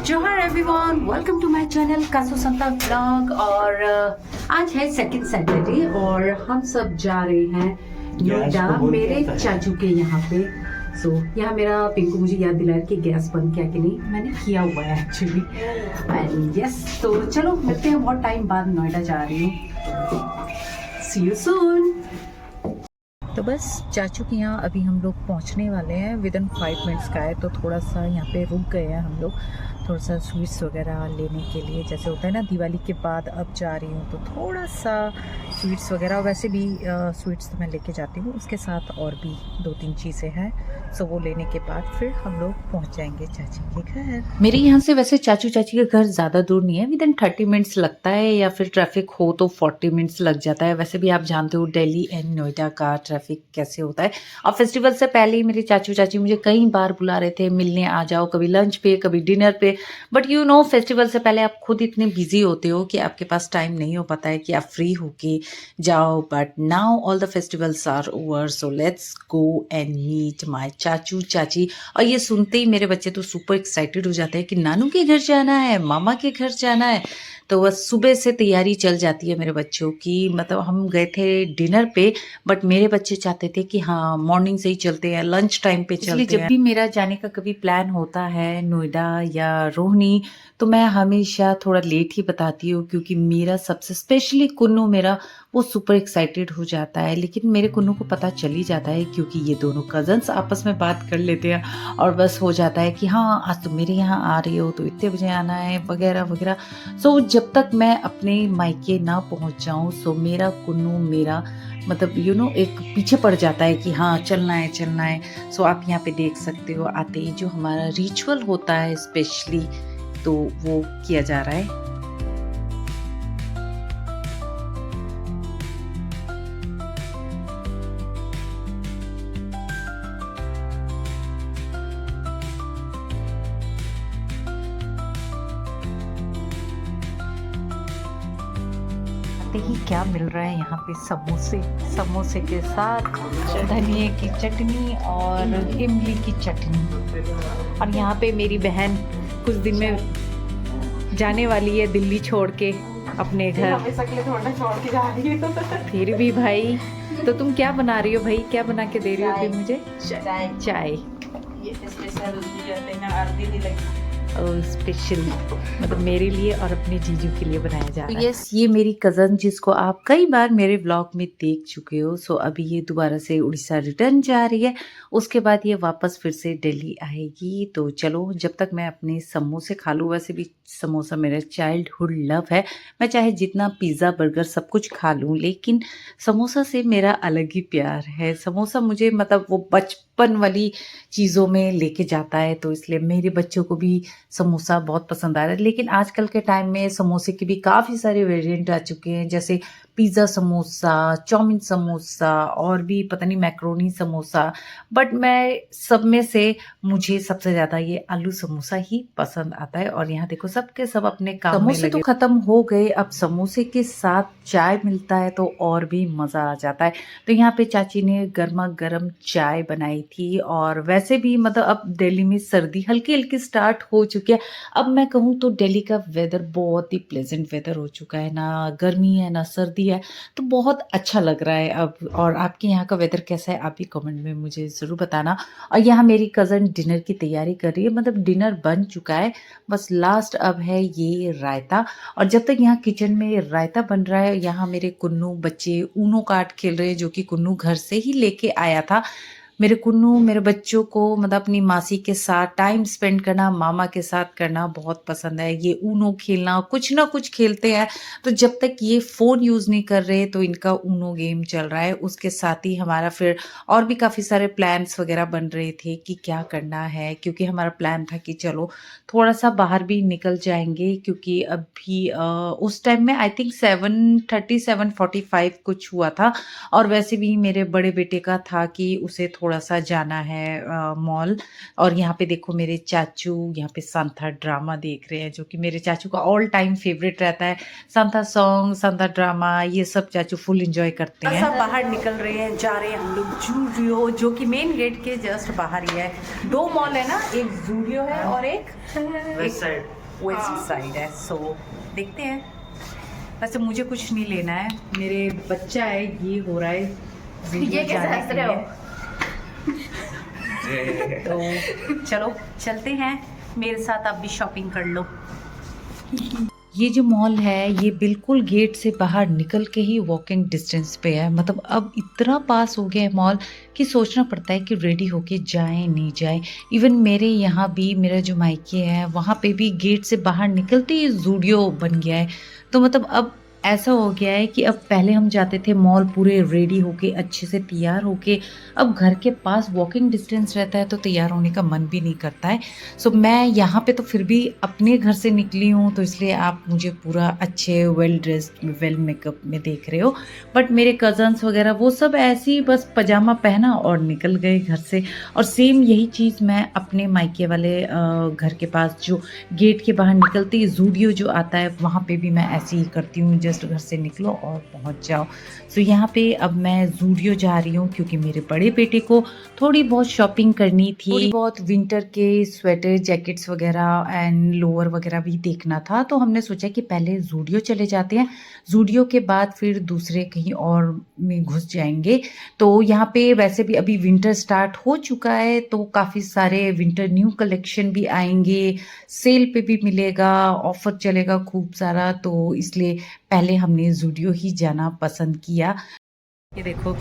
जोहार everyone, welcome to my channel Kasu Santa vlog. और आज है सेकंड सैटरडे और हम सब जा रहे हैं नोएडा मेरे चाचू के यहाँ पे। यहाँ मेरा पिंकू मुझे याद दिलाया कि गैस बंद किया कि नहीं, मैंने किया हुआ है एक्चुअली। एंड यस, तो चलो मिलते हैं, बहुत टाइम बाद नोएडा जा रही हूँ। सी यू सून। तो बस चाचू के यहाँ अभी हम लोग पहुँचने वाले हैं, विद इन 5 मिनट्स का है। तो थोड़ा सा यहाँ पे रुक गए हैं हम लोग, थोड़ा सा स्वीट्स वगैरह लेने के लिए। जैसे होता है ना, दिवाली के बाद अब जा रही हूँ तो थोड़ा सा स्वीट्स वगैरह, वैसे भी स्वीट्स तो मैं लेके जाती हूँ, उसके साथ और भी 2-3 चीज़ें हैं। सो वो लेने के बाद फिर हम लोग पहुँच जाएंगे चाची के घर। मेरे यहाँ से वैसे चाचू चाची का घर ज़्यादा दूर नहीं है, विद इन 30 मिनट्स लगता है, या फिर ट्रैफिक हो तो 40 मिनट्स लग जाता है। वैसे भी आप जानते हो दिल्ली एंड नोएडा का ट्रैफिक कैसे होता है। और फेस्टिवल से पहले ही मेरे चाचू चाची मुझे कई बार बुला रहे थे मिलने आ जाओ, कभी लंच पे कभी डिनर पे। बट यू नो, फेस्टिवल से पहले आप खुद इतने बिजी होते हो कि आपके पास टाइम नहीं हो पाता है कि आप फ्री होके जाओ। But now all the festivals are over, so let's go and meet my chachu chachi. और ये सुनते ही मेरे बच्चे तो सुपर एक्साइटेड हो जाते हैं कि नानू के घर जाना है, मामा के घर जाना है। तो बस सुबह से तैयारी चल जाती है मेरे बच्चों की। मतलब हम गए थे डिनर पे, बट मेरे बच्चे चाहते थे कि हाँ मॉर्निंग से ही चलते हैं, लंच टाइम पे चलते हैं। जब भी मेरा जाने का कभी प्लान होता है नोएडा या रोहिणी, तो मैं हमेशा थोड़ा लेट ही बताती हूँ, क्योंकि मेरा सबसे स्पेशली कुन्नू मेरा, वो सुपर एक्साइटेड हो जाता है। लेकिन मेरे कुन्नू को पता चल ही जाता है, क्योंकि ये दोनों कजन्स आपस में बात कर लेते हैं और बस हो जाता है कि हाँ आज तुम मेरे यहाँ आ रही हो तो इतने बजे आना है वगैरह वगैरह। सो जब तक मैं अपने मायके ना पहुँच जाऊँ, सो मेरा कुन्नू मेरा मतलब यू नो एक पीछे पड़ जाता है कि हाँ चलना है चलना है। सो आप यहाँ पे देख सकते हो, आते ही जो हमारा रिचुअल होता है स्पेशली, तो वो किया जा रहा है। ही क्या मिल रहा है यहाँ पे, समोसे, समोसे के साथ धनिए की चटनी और इमली की चटनी। और यहाँ पे मेरी बहन कुछ दिन में जाने वाली है दिल्ली छोड़ के अपने घर। छोड़ के जा रही है फिर भी भाई, तो तुम क्या बना रही हो भाई, क्या बना के दे रही हो फिर मुझे? चाय। ये स्पेशल स्पेशल मतलब मेरे लिए और अपने जीजू के लिए बनाया जा रहा है। यस, ये मेरी कज़न जिसको आप कई बार मेरे ब्लॉग में देख चुके हो। सो अभी ये दोबारा से उड़ीसा रिटर्न जा रही है, उसके बाद ये वापस फिर से दिल्ली आएगी। तो चलो जब तक मैं अपने समोसे खा लूँ, वैसे भी समोसा मेरा चाइल्डहुड लव है। मैं चाहे जितना पिज़्ज़ा बर्गर सब कुछ खा लूँ, लेकिन समोसा से मेरा अलग ही प्यार है। समोसा मुझे मतलब वो बचपन वाली चीज़ों में लेके जाता है, तो इसलिए मेरे बच्चों को भी समोसा बहुत पसंद आ रहा है। लेकिन आजकल के टाइम में समोसे के भी काफ़ी सारे वेरिएंट आ चुके हैं, जैसे पिज़्ज़ा समोसा, चाउमीन समोसा और भी पता नहीं मैक्रोनी समोसा। बट मैं सब में से मुझे सबसे ज़्यादा ये आलू समोसा ही पसंद आता है। और यहाँ देखो सबके सब अपने काम में लगे। समोसे तो ख़त्म हो गए, अब समोसे के साथ चाय मिलता है तो और भी मज़ा आ जाता है। तो यहाँ पे चाची ने गर्मा गर्म चाय बनाई थी। और वैसे भी मतलब अब दिल्ली में सर्दी हल्की हल्की स्टार्ट हो चुकी है। अब मैं कहूँ तो दिल्ली का वेदर बहुत ही प्लेजेंट वेदर हो चुका है, ना गर्मी है ना सर्दी है, तो बहुत अच्छा लग रहा है अब। और आपके यहाँ का वेदर कैसा है आप भी कमेंट में मुझे ज़रूर बताना। और यहाँ मेरी कज़न डिनर की तैयारी कर रही है, मतलब डिनर बन चुका है, बस लास्ट अब है ये रायता। और जब तक यहाँ किचन में रायता बन रहा है, यहाँ मेरे कुन्नू बच्चे ऊनो कार्ड खेल रहे हैं, जो कि कुन्नू घर से ही लेके आया था। मेरे कुन्नू मेरे बच्चों को मतलब अपनी मासी के साथ टाइम स्पेंड करना, मामा के साथ करना बहुत पसंद है। ये ऊनो खेलना, कुछ ना कुछ खेलते हैं। तो जब तक ये फ़ोन यूज़ नहीं कर रहे तो इनका ऊनो गेम चल रहा है। उसके साथ ही हमारा फिर और भी काफ़ी सारे प्लान्स वगैरह बन रहे थे कि क्या करना है, क्योंकि हमारा प्लान था कि चलो थोड़ा सा बाहर भी निकल जाएंगे, क्योंकि अभी उस टाइम में आई थिंक 7:30 7:45 कुछ हुआ था। और वैसे भी मेरे बड़े बेटे का था कि उसे थोड़ा थोड़ा सा जाना है मॉल। और यहाँ पे देखो मेरे चाचू यहाँ पे सांता ड्रामा देख रहे हैं, जो कि मेरे चाचू का ऑल टाइम फेवरेट रहता है। सांता सॉन्ग, सांता ड्रामा, ये सब चाचू फुल एंजॉय करते हैं। सब बाहर निकल रहे हैं, जा रहे हैं हम लोग जूडियो, जो कि मेन गेट के जस्ट बाहर ही है। 2 मॉल है ना, एक जूडियो है और एक वेस्ट साइड है। सो देखते हैं। वैसे मुझे कुछ नहीं लेना है, मेरे बच्चा है, ये हो रहा है ये कैसे हंस रहे हो? तो चलो चलते हैं, मेरे साथ आप भी शॉपिंग कर लो। ये जो मॉल है ये बिल्कुल गेट से बाहर निकल के ही वॉकिंग डिस्टेंस पे है। मतलब अब इतना पास हो गया है मॉल कि सोचना पड़ता है कि रेडी होके जाएं नहीं जाएं। इवन मेरे यहाँ भी, मेरा जो मायके है वहाँ पे भी गेट से बाहर निकलते ही जूडियो बन गया है। तो मतलब अब ऐसा हो गया है कि अब पहले हम जाते थे मॉल पूरे रेडी होके, अच्छे से तैयार होके, अब घर के पास वॉकिंग डिस्टेंस रहता है तो तैयार होने का मन भी नहीं करता है। सो मैं यहाँ पे तो फिर भी अपने घर से निकली हूँ, तो इसलिए आप मुझे पूरा अच्छे वेल ड्रेस्ड, वेल मेकअप में देख रहे हो। बट मेरे कज़न्स वगैरह वो सब ऐसे ही बस पजामा पहना और निकल गए घर से। और सेम यही चीज़ मैं अपने मायके वाले घर के पास, जो गेट के बाहर निकलते ही जूडियो जो आता है, वहाँ पे भी मैं ऐसे ही करती हूँ, जस्ट घर से निकलो और पहुँच जाओ। सो यहाँ पे अब मैं जूडियो जा रही हूँ क्योंकि मेरे बड़े बेटे को थोड़ी बहुत शॉपिंग करनी थी, थोड़ी बहुत विंटर के स्वेटर, जैकेट्स वगैरह एंड लोअर वगैरह भी देखना था। तो हमने सोचा कि पहले जूडियो चले जाते हैं, जूडियो के बाद फिर दूसरे कहीं और में घुस जाएंगे। तो यहाँ पे वैसे भी अभी विंटर स्टार्ट हो चुका है, तो काफ़ी सारे विंटर न्यू कलेक्शन भी आएंगे, सेल पे भी मिलेगा, ऑफर चलेगा खूब सारा। तो इसलिए पहले हमने जूडियो ही जाना पसंद किया। ये देखो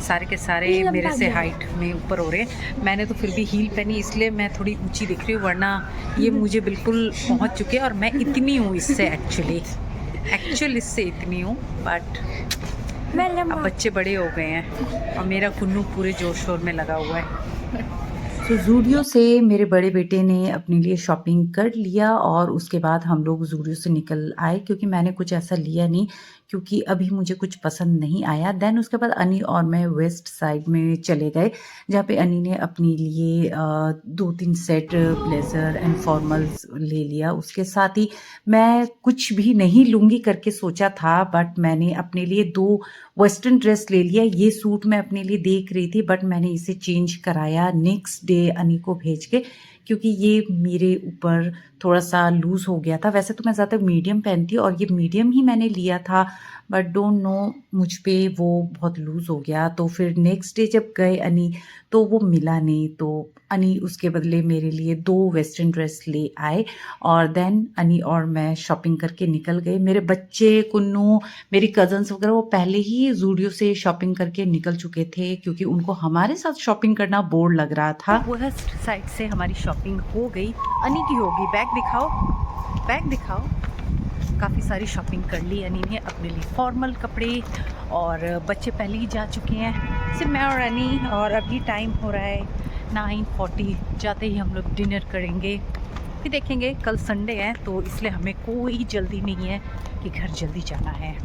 सारे के सारे मेरे से हाइट में ऊपर हो रहे हैं। मैंने तो फिर भी हील पहनी, इसलिए मैं थोड़ी ऊंची दिख रही हूँ, वरना ये मुझे बिल्कुल पहुँच चुके हैं। और मैं इतनी हूँ इससे, एक्चुअल इससे इतनी हूँ, बट अब बच्चे बड़े हो गए हैं और मेरा कुन्नू पूरे जोश शोर में लगा हुआ है। तो जूडियो से मेरे बड़े बेटे ने अपने लिए शॉपिंग कर लिया और उसके बाद हम लोग जूडियो से निकल आए, क्योंकि मैंने कुछ ऐसा लिया नहीं, क्योंकि अभी मुझे कुछ पसंद नहीं आया। देन उसके बाद अनी और मैं वेस्ट साइड में चले गए, जहाँ पे अनी ने अपने लिए 2-3 सेट ब्लेज़र एंड फॉर्मल्स ले लिया। उसके साथ ही मैं कुछ भी नहीं लूँगी करके सोचा था, बट मैंने अपने लिए 2 वेस्टर्न ड्रेस ले लिया। ये सूट मैं अपने लिए देख रही थी, बट मैंने इसे चेंज कराया नेक्स्ट डे अनी को भेज के, क्योंकि ये मेरे ऊपर थोड़ा सा लूज़ हो गया था। वैसे तो मैं ज़्यादा मीडियम पहनती हूँ और ये मीडियम ही मैंने लिया था, बट डोंट नो मुझ पे वो बहुत लूज़ हो गया। तो फिर नेक्स्ट डे जब गए अनी, तो वो मिला नहीं, तो अनी उसके बदले मेरे लिए 2 वेस्टर्न ड्रेस ले आए और देन अनी और मैं शॉपिंग करके निकल गए। मेरे बच्चे, कुन्नू, मेरी कज़न्स वगैरह वो पहले ही जूडियो से शॉपिंग करके निकल चुके थे, क्योंकि उनको हमारे साथ शॉपिंग करना बोर लग रहा था। वेस्ट साइड से हमारी शॉपिंग हो गई, अनी की होगी। बैग दिखाओ, बैग दिखाओ। काफ़ी सारी शॉपिंग कर ली अनी ने अपने लिए, फॉर्मल कपड़े, और बच्चे पहले ही जा चुके हैं, सिर्फ मैं और अनी। और अभी टाइम हो रहा है 9:40, जाते ही हम लोग डिनर करेंगे, फिर देखेंगे। कल संडे है तो इसलिए हमें कोई जल्दी नहीं है कि घर जल्दी जाना है।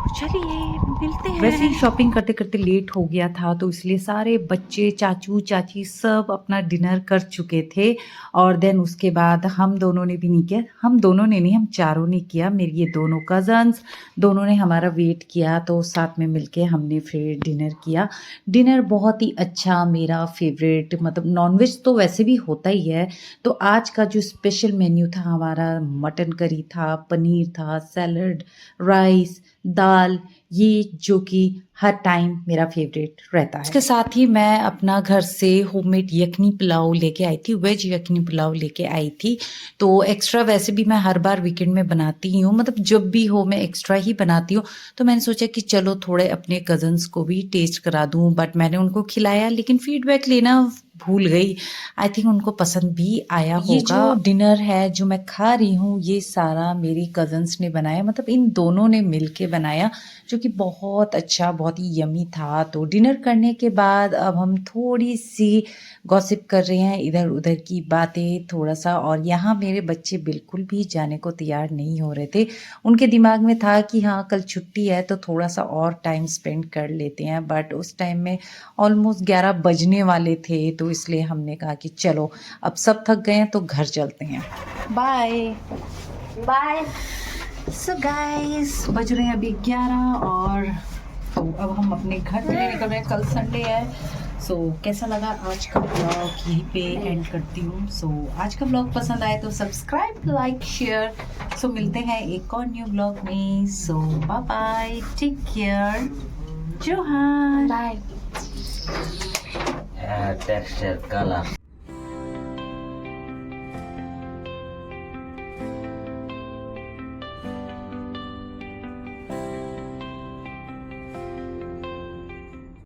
चलिए मिलते हैं। वैसे ही शॉपिंग करते करते लेट हो गया था, तो इसलिए सारे बच्चे, चाचू चाची सब अपना डिनर कर चुके थे। और देन उसके बाद हम दोनों ने भी नहीं किया, हम दोनों ने नहीं, हम चारों ने किया। मेरी ये दोनों कज़न्स, दोनों ने हमारा वेट किया, तो साथ में मिलके हमने फिर डिनर किया। डिनर बहुत ही अच्छा, मेरा फेवरेट। मतलब नॉनवेज तो वैसे भी होता ही है, तो आज का जो स्पेशल मेन्यू था हमारा, मटन करी था, पनीर था, सैलड, राइस, दाल, ये जो कि हर टाइम मेरा फेवरेट रहता है। इसके साथ ही मैं अपना घर से होममेड यखनी पुलाव लेके आई थी, वेज यखनी पुलाव लेके आई थी। तो एक्स्ट्रा वैसे भी मैं हर बार वीकेंड में बनाती ही हूँ, मतलब जब भी हो मैं एक्स्ट्रा ही बनाती हूँ। तो मैंने सोचा कि चलो थोड़े अपने कज़न्स को भी टेस्ट करा दूँ, बट मैंने उनको खिलाया, लेकिन फीडबैक लेना भूल गई। आई थिंक उनको पसंद भी आया होगा। ये जो डिनर है जो मैं खा रही हूँ ये सारा मेरी कज़न्स ने बनाया, मतलब इन दोनों ने मिलके बनाया, जो कि बहुत अच्छा, बहुत ही यमी था। तो डिनर करने के बाद अब हम थोड़ी सी गॉसिप कर रहे हैं, इधर उधर की बातें थोड़ा सा। और यहाँ मेरे बच्चे बिल्कुल भी जाने को तैयार नहीं हो रहे थे। उनके दिमाग में था कि हाँ कल छुट्टी है तो थोड़ा सा और टाइम स्पेंड कर लेते हैं, बट उस टाइम में ऑलमोस्ट 11 बजने वाले थे, तो इसलिए हमने कहा कि चलो अब सब थक गए हैं तो घर चलते हैं। Bye bye. सो गाइस बज रहे हैं अभी 11 और तो अब हम अपने घर के लिए निकल रहे हैं। कल संडे है। सो कैसा लगा आज का ब्लॉग यहीं पे एंड करती हूँ। सो आज का ब्लॉग पसंद आए तो सब्सक्राइब, लाइक, शेयर। सो मिलते हैं एक और न्यू ब्लॉग में। सो बाय बाय, टेक केयर, जोहार, बाय। Texture colour